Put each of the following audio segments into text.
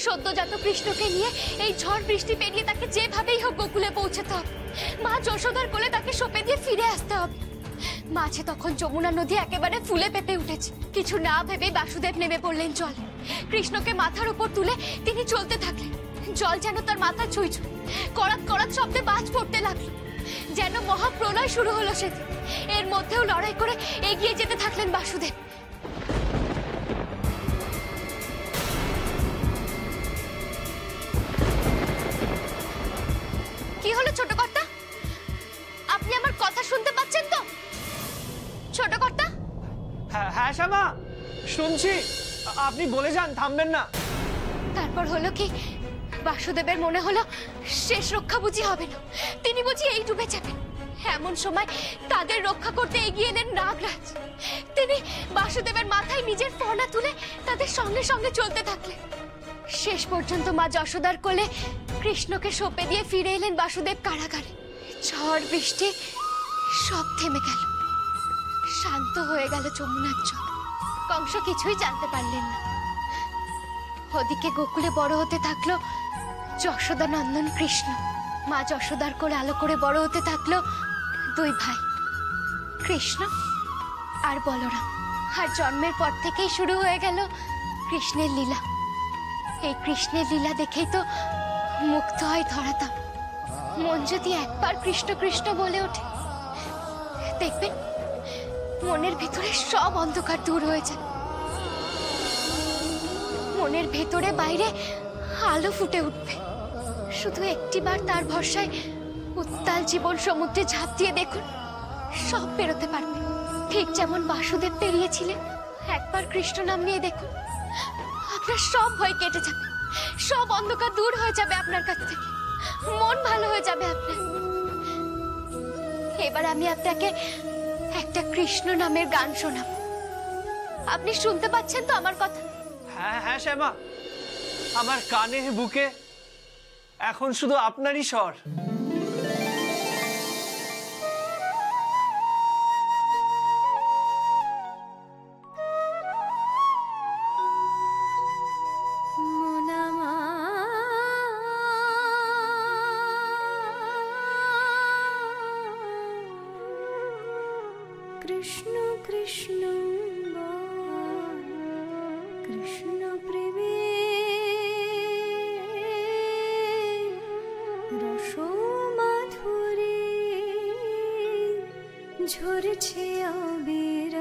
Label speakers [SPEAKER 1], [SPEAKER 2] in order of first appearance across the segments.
[SPEAKER 1] সদ্যজাত কৃষ্ণকে নিয়ে এই ঝড় বৃষ্টি পেরিয়ে তাকে যেভাবেই হোক গোকুলে পৌঁছাতে হবে। মা যশোদার কোলে তাকে সঁপে দিয়ে ফিরে আসতে হবে। মাঝে তখন যমুনা নদী একেবারে ফুলে পেঁপে উঠেছে। কিছু না ভেবে বাসুদেব নেমে পড়লেন জলে। কৃষ্ণকে মাথার উপর তুলে তিনি চলতে থাকলেন। জল যেন তার মাথা ছুঁই ছুঁই, কড়াত কড়াত শব্দে বাজ পড়তে লাগলো। যেন মহাপ্রলয় শুরু হলো সেদিন। এর মধ্যেও লড়াই করে এগিয়ে যেতে থাকলেন বাসুদেব। কি হলো ছোট কর্তা? আপনি আমার কথা শুনতে পাচ্ছেন তো ছোট কর্তা?
[SPEAKER 2] হ্যাঁ শ্যামা, শুনছি। আপনি বলে যান, থামবেন না।
[SPEAKER 1] তারপর হলো কি, বাসুদেবের মনে হলো শেষ রক্ষা বুঝি হবে না, তিনি বুঝি এই ডুবে যাবেন। এমন সময় তাদের রক্ষা করতে এগিয়ে এলেন নাগরাজ। তিনি বাসুদেবের মাথায় নিজের ফনা তুলে তাদের সঙ্গে সঙ্গে চলতে থাকলেন। শেষ পর্যন্ত মা যশোদার কোলে কৃষ্ণকে সঁপে দিয়ে ফিরে এলেন বাসুদেব কারাগারে। ঝড় বৃষ্টি সব থেমে গেল, শান্ত হয়ে গেল যমুনার জল। কংস কিছুই জানতে পারলেন না। ওদিকে গোকুলে বড় হতে থাকলো যশোদা নন্দন কৃষ্ণ। মা যশোদার কোলে আলো করে বড় হতে থাকলো দুই ভাই, কৃষ্ণ আর বলরাম। আর জন্মের পর থেকেই শুরু হয়ে গেল কৃষ্ণের লীলা। এই কৃষ্ণের লীলা দেখেই তো মুগ্ধ হয় ধরাতাম। মন যদি একবার কৃষ্ণ কৃষ্ণ বলে ওঠে, দেখবেন মনের ভিতরে সব অন্ধকার দূর হয়ে যায়। মনের ভেতরে বাইরে আলো ফুটে উঠবে। শুধু একটিবার তার ভরসায় উত্তাল জীবন সমুদ্রে ঝাঁপ দিয়ে দেখুন, সব পেরোতে পারবে। ঠিক যেমন বাসুদেব পেরিয়েছিলেন। একবার কৃষ্ণ নাম নিয়ে দেখুন, আপনার সব ভয় কেটে যাবে, সব অন্ধকার দূর হয়ে যাবে আপনার কাছ থেকে, মন ভালো হয়ে যাবে আপনার। এবার আমি আপনাকে একটা কৃষ্ণ নামের গান শোনাব। আপনি শুনতে পাচ্ছেন তো আমার কথা?
[SPEAKER 2] হ্যাঁ হ্যাঁ শ্যামা, আমার কানে বুকে এখন শুধু আপনারই স্বর।
[SPEAKER 3] কৃষ্ণ কৃষ্ণ কৃষ্ণ প্রেমে রস মাধুরী ঝরছে আবির।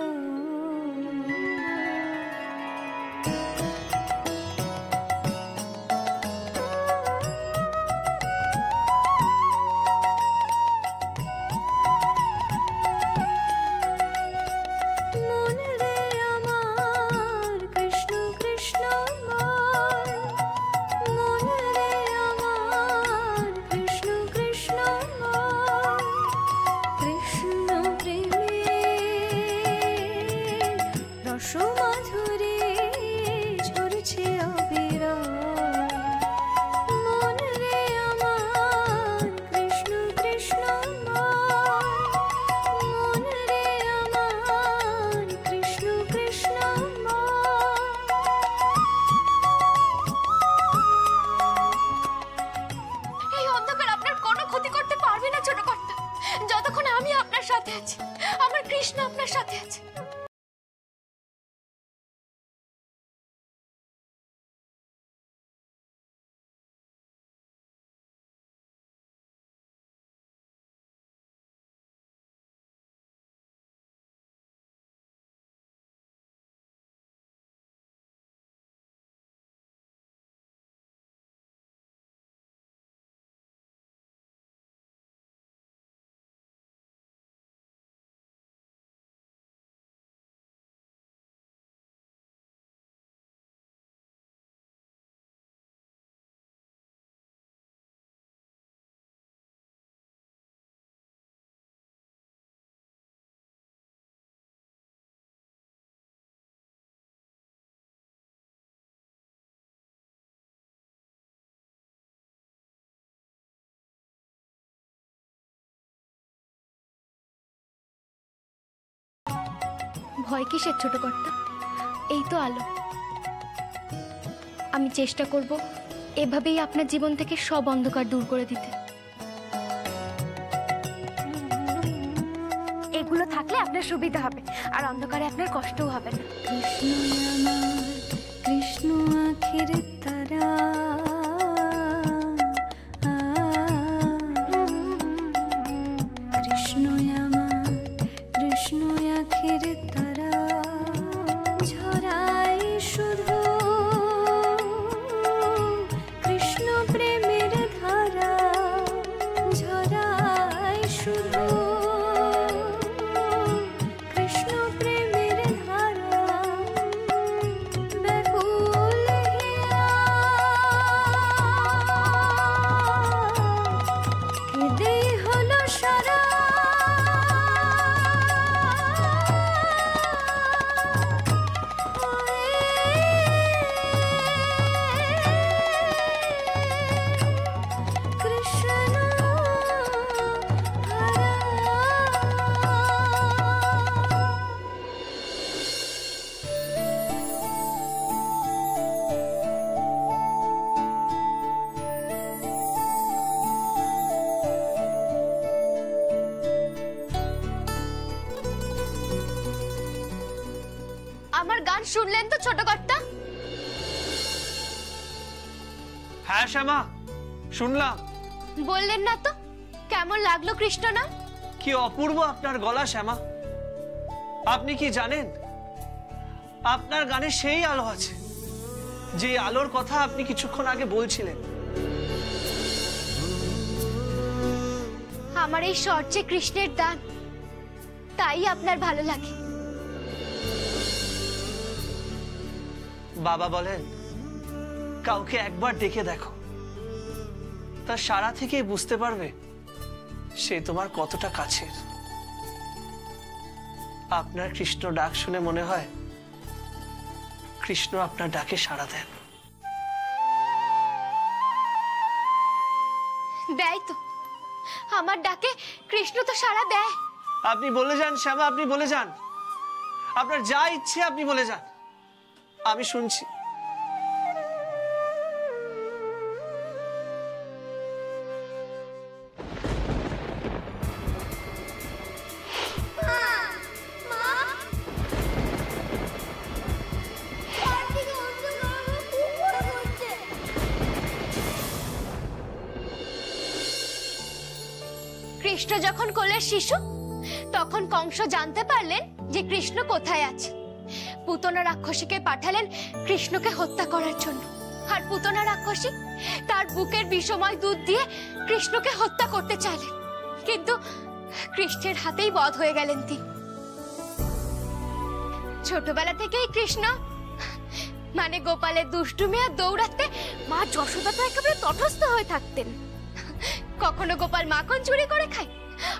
[SPEAKER 1] আমার কৃষ্ণ আপনার সাথে আছে। ভয় কিসের ছোট কর্তা? এই তো আলো। আমি চেষ্টা করব এভাবেই আপনার জীবন থেকে সব অন্ধকার দূর করে দিতে। এগুলো থাকলে আপনার সুবিধা হবে, আর অন্ধকারে আপনার কষ্টও হবে না।
[SPEAKER 3] কৃষ্ণ আখের তারা, কৃষ্ণ আমার কৃষ্ণ আখের তারা, ঝরাই শুধু কৃষ্ণ প্রেমের ধারা, ঝরাই শুধু কৃষ্ণ প্রেমের ধারা, ব্যাকুল হিয়া কেঁদেই হলো সারা,
[SPEAKER 1] আমার গান শুনলেন তো ছোট কর্তা?
[SPEAKER 2] হ্যাঁ শ্যামা, শুনলাম।
[SPEAKER 1] বললেন না তো কেমন লাগলো কৃষ্ণ নাম?
[SPEAKER 2] কি অপূর্ব আপনার গলা শ্যামা। আপনি কি জানেন আপনার গানে সেই আলো আছে যে আলোর কথা আপনি কিছুক্ষণ আগে বলছিলেন।
[SPEAKER 1] আমার এই স্বর যে কৃষ্ণের দান, তাই আপনার ভালো লাগে।
[SPEAKER 2] বাবা বলেন কাউকে একবার ডেকে দেখো, তার সারা থেকে বুঝতে পারবে সে তোমার কতটা কাছের। আপনার কৃষ্ণ ডাক শুনে মনে হয় কৃষ্ণ আপনার ডাকে সাড়া দেন।
[SPEAKER 1] দেয় তো, আমার ডাকে কৃষ্ণ তো সাড়া দেয়।
[SPEAKER 2] আপনি বলে যান শ্যামা, আপনি বলে যান, আপনার যা ইচ্ছে আপনি বলে যান, আমি শুনছি।
[SPEAKER 1] কৃষ্ণ যখন কোলের শিশু, তখন কংস জানতে পারলেন যে কৃষ্ণ কোথায় আছে। পুতনা রাক্ষসীকে পাঠালেন কৃষ্ণকে হত্যা করার জন্য। আর পুতনা রাক্ষসী তার বুকের বিষময় দুধ দিয়ে কৃষ্ণকে হত্যা করতে চাইলেন, কিন্তু কৃষ্ণের হাতেই বধ হয়ে গেলেন তিনি। ছোটবেলা থেকেই কৃষ্ণ মানে গোপালের দুষ্টুমি আর দৌড়াতে মা যশোদা তো একেবারে তটস্থ হয়ে থাকতেন। কখনো গোপাল মাখন চুরি করে খায়,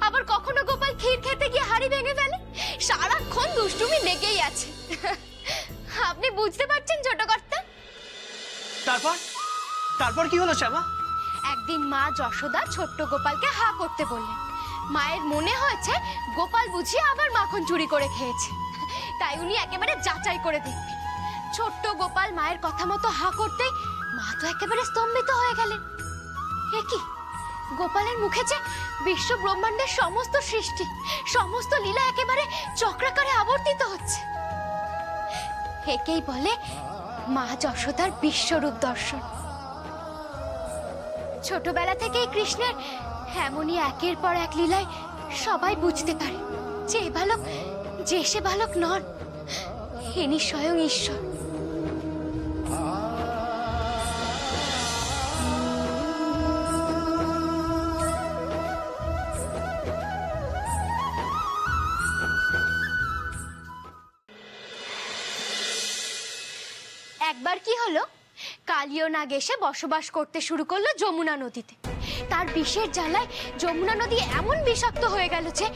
[SPEAKER 1] আবার কখনো গোপাল ক্ষীর খেতে গিয়ে হাড়ি ভেঙে ফেলে। সারাক্ষণ দুষ্টুমি লেগেই আছে। আপনি বুঝতে পারছেন ছোট কর্তা?
[SPEAKER 2] তারপর তারপর কি হলো শ্যামা?
[SPEAKER 1] একদিন মা যশোদা ছোট্ট গোপালকে হা করতে বললেন। মায়ের মনে হয়েছে গোপাল বুঝি আবার মাখন চুরি করে খেয়েছে, তাই উনি একেবারে যাচাই করে দেখবেন। ছোট্ট গোপাল মায়ের কথা মতো হা করতেই মা তো একেবারে স্তম্ভিত হয়ে গেলেন। এ কি, গোপালের মুখে যে বিশ্ব ব্রহ্মাণ্ডের সমস্ত সৃষ্টি, সমস্ত লীলা একেবারে চক্রাকারে আবর্তিত হচ্ছে। একেই বলে মা যশোদার বিশ্বরূপ দর্শন। ছোটবেলা থেকেই কৃষ্ণের এমনই একের পর এক লীলায় সবাই বুঝতে পারে যে এ বালক যে সে বালক নন, ইনি স্বয়ং ঈশ্বর। একবার কি হলো, কালীয় নাগ এসে বসবাস করতে শুরু করলো যমুনা নদীতে। তার বিষের জ্বালায় যমুনা নদী এমন বিষাক্ত হয়ে গেল যে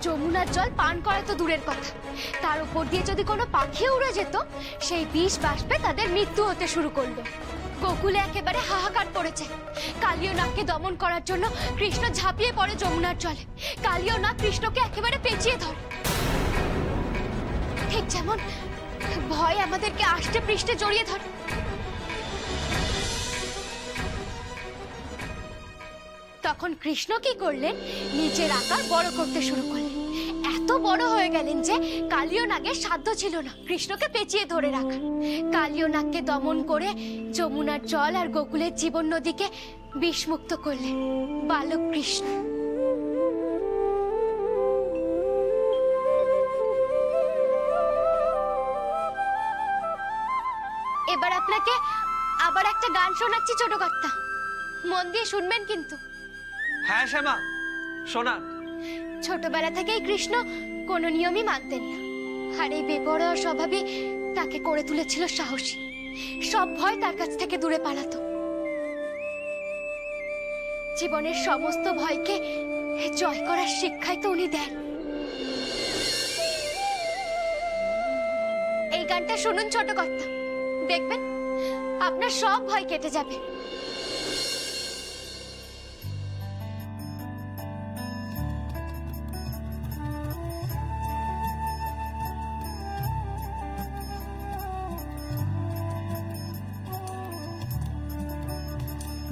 [SPEAKER 1] যমুনার জল পান করা তো দূরের কথা, তার উপর দিয়ে যদি কোনো পাখি উড়ে যেত, সেই বিষ বাষ্পে তাদের মৃত্যু হতে শুরু করলো। গোকুলে একেবারে হাহাকার পড়েছে। কালীয় নাগকে দমন করার জন্য কৃষ্ণ ঝাঁপিয়ে পড়ে যমুনার জলে। কালীয় নাগ কৃষ্ণকে একেবারে পেঁচিয়ে ধরে। ঠিক যেমন ভয় আমাদেরকে আষ্টে পৃষ্ঠে জড়িয়ে ধরে, তখন কৃষ্ণ কি করলেন, নিজের আকার বড় করতে শুরু করলেন। এত বড় হয়ে গেলেন যে কালীয় নাগের সাধ্য ছিল না কৃষ্ণকে পেঁচিয়ে ধরে রাখা। কালীয় নাগকে দমন করে যমুনার জল আর গোকুলের জীবন নদীকে বিষমুক্ত করলেন বালক কৃষ্ণ। এবার আপনাকে আবার একটা গান শোনাচ্ছি ছোট কর্তা, মন দিয়ে শুনবেন কিন্তু।
[SPEAKER 2] হ্যাঁ শ্যামা, শোনান।
[SPEAKER 1] ছোটবেলা থেকেই কৃষ্ণ কোনো নিয়মই মানতেন না, আর এই বেপরোয়া স্বভাবই তাকে করে তুলেছিল সাহসী। সব ভয় তার কাছ থেকে দূরে পালাতো। জীবনের সমস্ত ভয়কে জয় করার শিক্ষাই তো উনি দেন। এই গানটা শুনুন ছোট কর্তা, দেখবেন আপনার সব ভয় কেটে যাবে।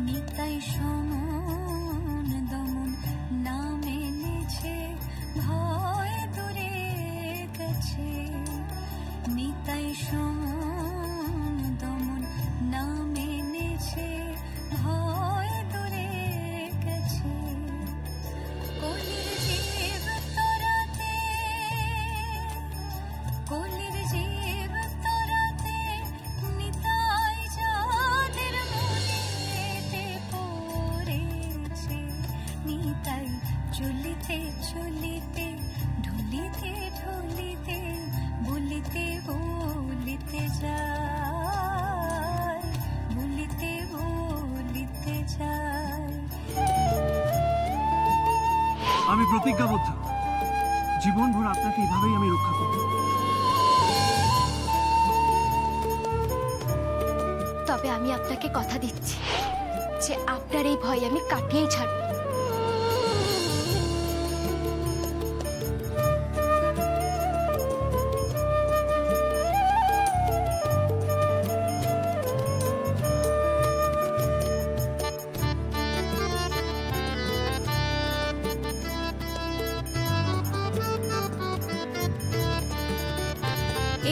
[SPEAKER 3] নিতাই সমন দমন না মেনেছে, ভয় দূরে গেছে। নিতাই সমন দমন না মেনেছে, ভয় দূরে গেছে। কলির জীব তরাতে, কলির জীব তরাতে, নিতাই যাদের মনেতে পড়েছে। নিতাই চলিতে চলিতে, ঢলিতে ঢলিতে, বলিতে বলিতে যায়, বলিতে বলিতে যায়।
[SPEAKER 4] আমি প্রতিজ্ঞাবদ্ধ, জীবনভর আপনাকে এইভাবেই আমি রক্ষা করব।
[SPEAKER 1] তবে আমি আপনাকে কথা দিচ্ছি যে আপনার এই ভয় আমি কাটিয়েই ছাড়ব।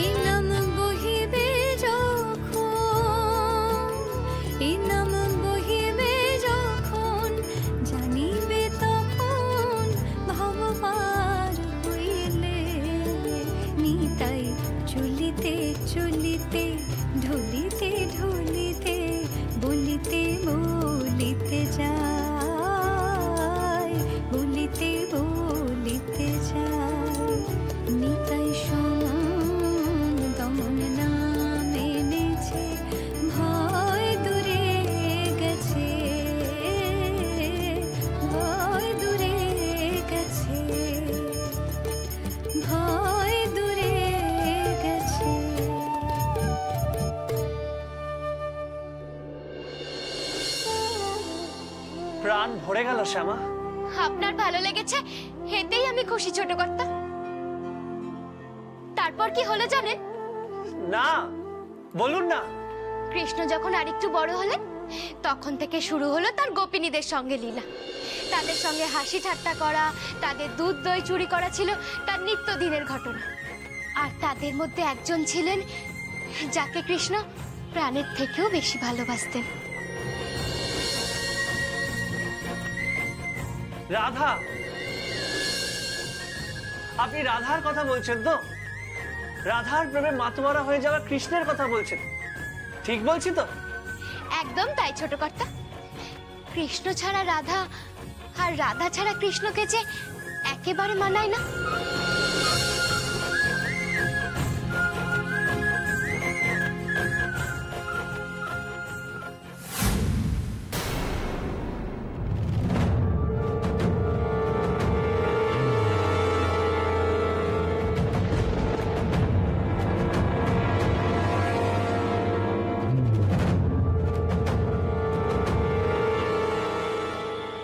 [SPEAKER 3] এই নাম বহিবে যখন, এই নাম বহিবে যখন, জানিবে তখন ভবপার হইলে। নিতাই চলিতে চলিতে, ঢলিতে ঢলিতে, বলিতে বলিতে যায়, বলিতে বলিতে যায়। নিতাই সমন দমন না মেনেছে, ভয় দূরে গেছে, ভয় দূরে গেছে, ভয় দূরে গেছে।
[SPEAKER 2] প্রাণ ভরে গেল শ্যামা।
[SPEAKER 1] আপনার ভালো লেগেছে, এতেই আমি খুশি ছোট কর্তা। তারপর কি হলো জানেন?
[SPEAKER 2] না, বলুন না।
[SPEAKER 1] কৃষ্ণ যখন আরেকটু বড় হলেন, তখন থেকে শুরু হলো তার গোপিনীদের সঙ্গে লীলা। তাদের সঙ্গে হাসি ঠাট্টা করা, তাদের দুধ দই চুরি করা ছিল তার নিত্যদিনের ঘটনা। আর তাদের মধ্যে একজন ছিলেন যাকে কৃষ্ণ প্রাণের থেকেও বেশি ভালোবাসতেন।
[SPEAKER 2] রাধা, আপনি রাধার কথা বলছেন তো? রাধার প্রেমে মাতোয়ারা হয়ে যাওয়া কৃষ্ণের কথা বলছেন, ঠিক বলছি তো?
[SPEAKER 1] একদম তাই ছোট কর্তা। কৃষ্ণ ছাড়া রাধা আর রাধা ছাড়া কৃষ্ণকে যে একেবারে মানায় না।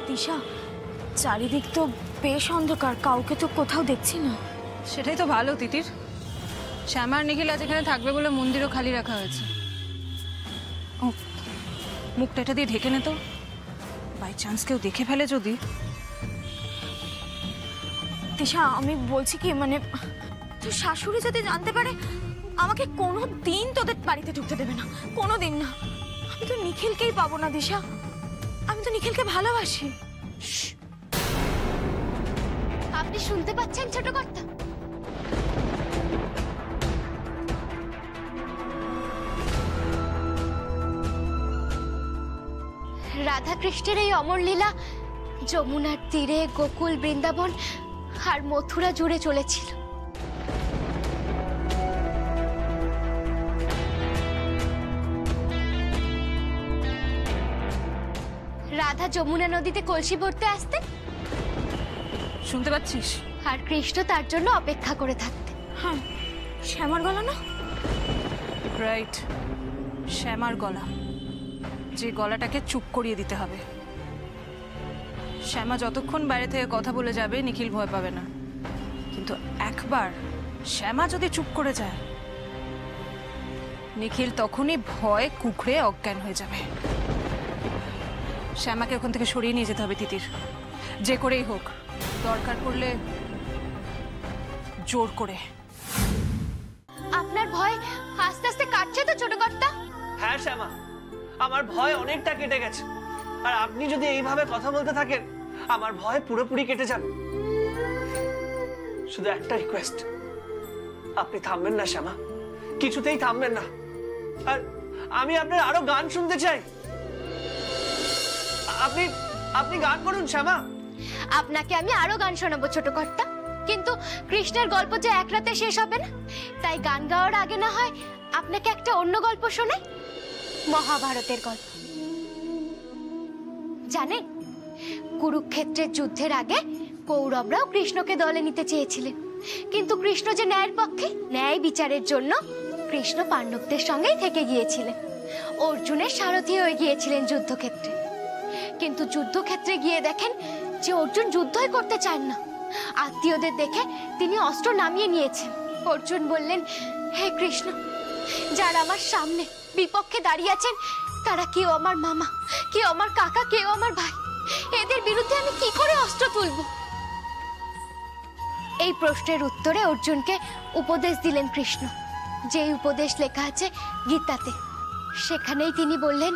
[SPEAKER 5] দিশা, চারিদিক তো বেশ অন্ধকার, কাউকে তো কোথাও দেখছি না।
[SPEAKER 6] সেটাই তো ভালো তিতির। শ্যামার নিখিল আজ এখানে থাকবে বলে মন্দিরও খালি রাখা হয়েছে। ও, মুখটা এটা দিয়ে ঢেকে নে তো। বাই চান্স কেউ দেখে ফেলে যদি।
[SPEAKER 5] দিশা আমি বলছি কি মানে তোর শাশুড়ি যদি জানতে পারে আমাকে কোনো দিন তোদের বাড়িতে ঢুকতে দেবে না, কোনো দিন না। আমি তো নিখিলকেই পাবো না দিশা, আমি তো নিখিলকে ভালোবাসি।
[SPEAKER 1] আপনি শুনতে পাচ্ছেন ছোট কর্তা? রাধা কৃষ্ণের এই অমর লীলা যমুনার তীরে, গোকুল, বৃন্দাবন আর মথুরা জুড়ে চলেছিল। রাধা যমুনা নদীতে কলসি ভরতে আসতেন,
[SPEAKER 6] শুনতে পাচ্ছিস?
[SPEAKER 1] আর কৃষ্ণ তার জন্য অপেক্ষা করে থাকতেন।
[SPEAKER 5] হ্যাঁ, শ্যামার গলা না?
[SPEAKER 6] রাইট, শ্যামার গলা, যে গলাটাকে চুপ করিয়ে দিতে হবে। শ্যামা যতক্ষণ বাইরে থেকে কথা বলে যাবে নিখিল ভয় পাবে না, কিন্তু একবার শ্যামা যদি চুপ করে যায় নিখিল তখনই ভয় কুকড়ে অজ্ঞান হয়ে যাবে। শ্যামাকে ওখান থেকে সরিয়ে নিয়ে যেতে হবে তিতির, যে করেই হোক, দরকার পড়লে জোর করে।
[SPEAKER 1] আপনার ভয় আস্তে আস্তে কাটছে তো ছোট কর্তা?
[SPEAKER 2] হ্যাঁ শ্যামা, আমার ভয় অনেকটা কেটে গেছে। আর আপনি যদি এইভাবে কথা বলতে থাকেন আমার ভয় পুরোপুরি কেটে যাবে। শুধু একটা রিকোয়েস্ট, আপনি থামবেন না শ্যামা, কিছুতেই থামবেন না। আর আমি আপনার আরো গান শুনতে চাই। আপনি আপনি গান করুন শ্যামা।
[SPEAKER 1] আপনাকে আমি আরো গান শোনাবো ছোট কর্তা, কিন্তু কৃষ্ণের গল্প যে এক রাতে শেষ হবে না, তাই গান গাওয়ার আগে না হয় আপনাকে একটা অন্য গল্প শোনাই, মহাভারতের গল্প। জানেন, কুরুক্ষেত্রের যুদ্ধের আগে কৌরবরাও কৃষ্ণকে দলে নিতে চেয়েছিলেন, কিন্তু কৃষ্ণ যে ন্যায়ের পক্ষে, ন্যায় বিচারের জন্য কৃষ্ণ পাণ্ডবদের সঙ্গেই থেকে গিয়েছিলেন। অর্জুনের সারথি হয়ে গিয়েছিলেন যুদ্ধক্ষেত্রে, কিন্তু যুদ্ধক্ষেত্রে গিয়ে দেখেন যে অর্জুন যুদ্ধই করতে চান না। আত্মীয়দের দেখে তিনি অস্ত্র নামিয়ে নিয়েছেন। অর্জুন বললেন, হে কৃষ্ণ, যারা আমার সামনে বিপক্ষে দাঁড়িয়ে আছেন তারা কেউ আমার মামা, কেউ আমার কাকা, কেউ আমার ভাই। এদের বিরুদ্ধে আমি কি করে অস্ত্র তুলব? এই প্রশ্নের উত্তরে অর্জুনকে উপদেশ দিলেন কৃষ্ণ, যে উপদেশ লেখা আছে গীতাতে। সেখানেই তিনি বললেন,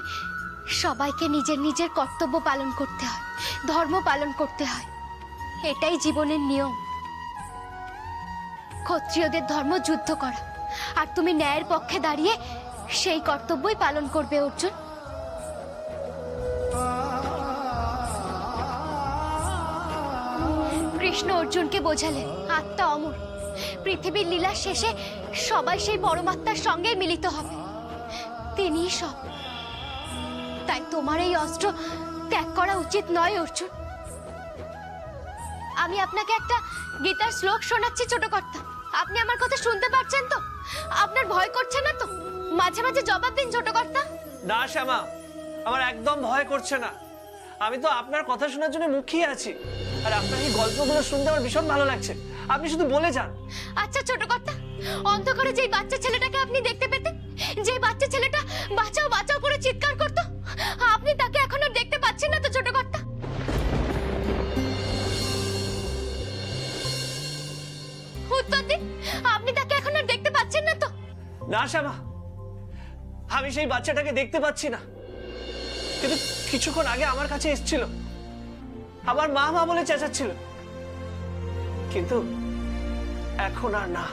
[SPEAKER 1] সবাইকে নিজের নিজের কর্তব্য পালন করতে হয়, ধর্ম পালন করতে হয়, এটাই জীবনের নিয়ম। ক্ষত্রিয়দের ধর্ম যুদ্ধ করা, আর তুমি ন্যায়ের পক্ষে দাঁড়িয়ে সেই কর্তব্যই পালন করবে অর্জুন। কৃষ্ণ অর্জুনকে বোঝালেন আত্মা অমর, পৃথিবীর লীলা শেষে সবাই সেই পরমাত্মার সঙ্গে মিলিত হবে, তিনিই সব। তাই তোমার এই অস্ত্র ত্যাগ করা উচিত নয় অর্জুন। আমি আপনাকে একটা গীতার শ্লোক শোনাচ্ছি ছোট কর্তা, আপনি আমার কথা শুনতে পাচ্ছেন তো? আপনার ভয় করছে না তো? মাঝে মাঝে জবাব দিন ছোট কর্তা।
[SPEAKER 2] না শ্যামা, আমার একদম ভয় করছে না। আমি তো আপনার কথা শোনার জন্য মুখিয়ে আছি, আর আপনার এই গল্পগুলো শুনতে আমার ভীষণ ভালো লাগছে। আপনি শুধু বলে যান।
[SPEAKER 1] আচ্ছা ছোট কর্তা, অন্ধকারে যেই বাচ্চা ছেলেটাকে আপনি দেখতে পেতেন, যে বাচ্চা ছেলেটা বাঁচাও বাঁচাও করে চিৎকার করতো, আপনি তাকে এখন আর দেখতে পাচ্ছেন না তো ছোট কর্তা? উত্তর দিন, আপনি তাকে এখন আর দেখতে পাচ্ছেন না তো?
[SPEAKER 2] না শ্যামা, আমি সেই বাচ্চাটাকে দেখতে পাচ্ছি না, কিন্তু কিছুক্ষণ আগে আমার কাছে এসেছিল, আমার মা মা বলে চেঁচাচ্ছিল, কিন্তু এখন আর না।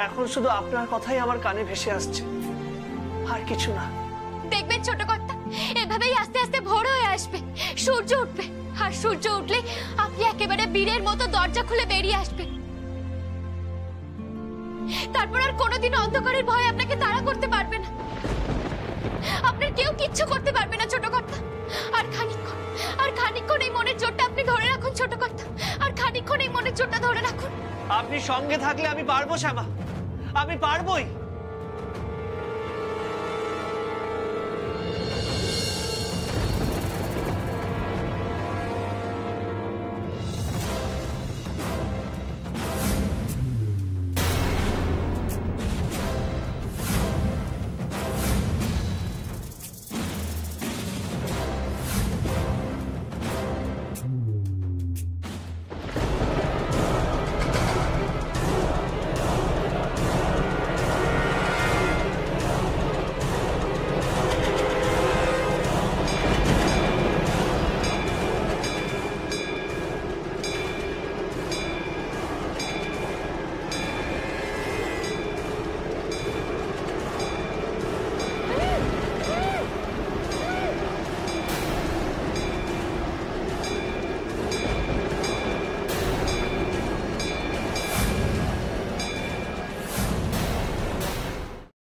[SPEAKER 2] এখন শুধু আপনার কথাই আমার কানে ভেসে আসছে, আর কিছু না।
[SPEAKER 1] দেখবেন ছোট কর্তা, এভাবেই আস্তে আস্তে ভোর হয়ে আসবে, সূর্য উঠবে, আর সূর্য উঠলে আপনি একেবারে বীরের মতো দরজা খুলে বেরিয়ে আসবেন। তারপর আর কোনোদিন অন্ধকারের ভয় আপনাকে তাড়া করতে পারবে না, আপনার কেউ কিচ্ছু করতে পারবে না ছোট কর্তা। আর খানিকক্ষণ এই মনের জোরটা আপনি ধরে রাখুন ছোট কর্তা, আর খানিকক্ষণ এই মনের জোরটা ধরে রাখুন।
[SPEAKER 2] আপনি সঙ্গে থাকলে আমি পারবো শ্যামা, আমি পারবোই।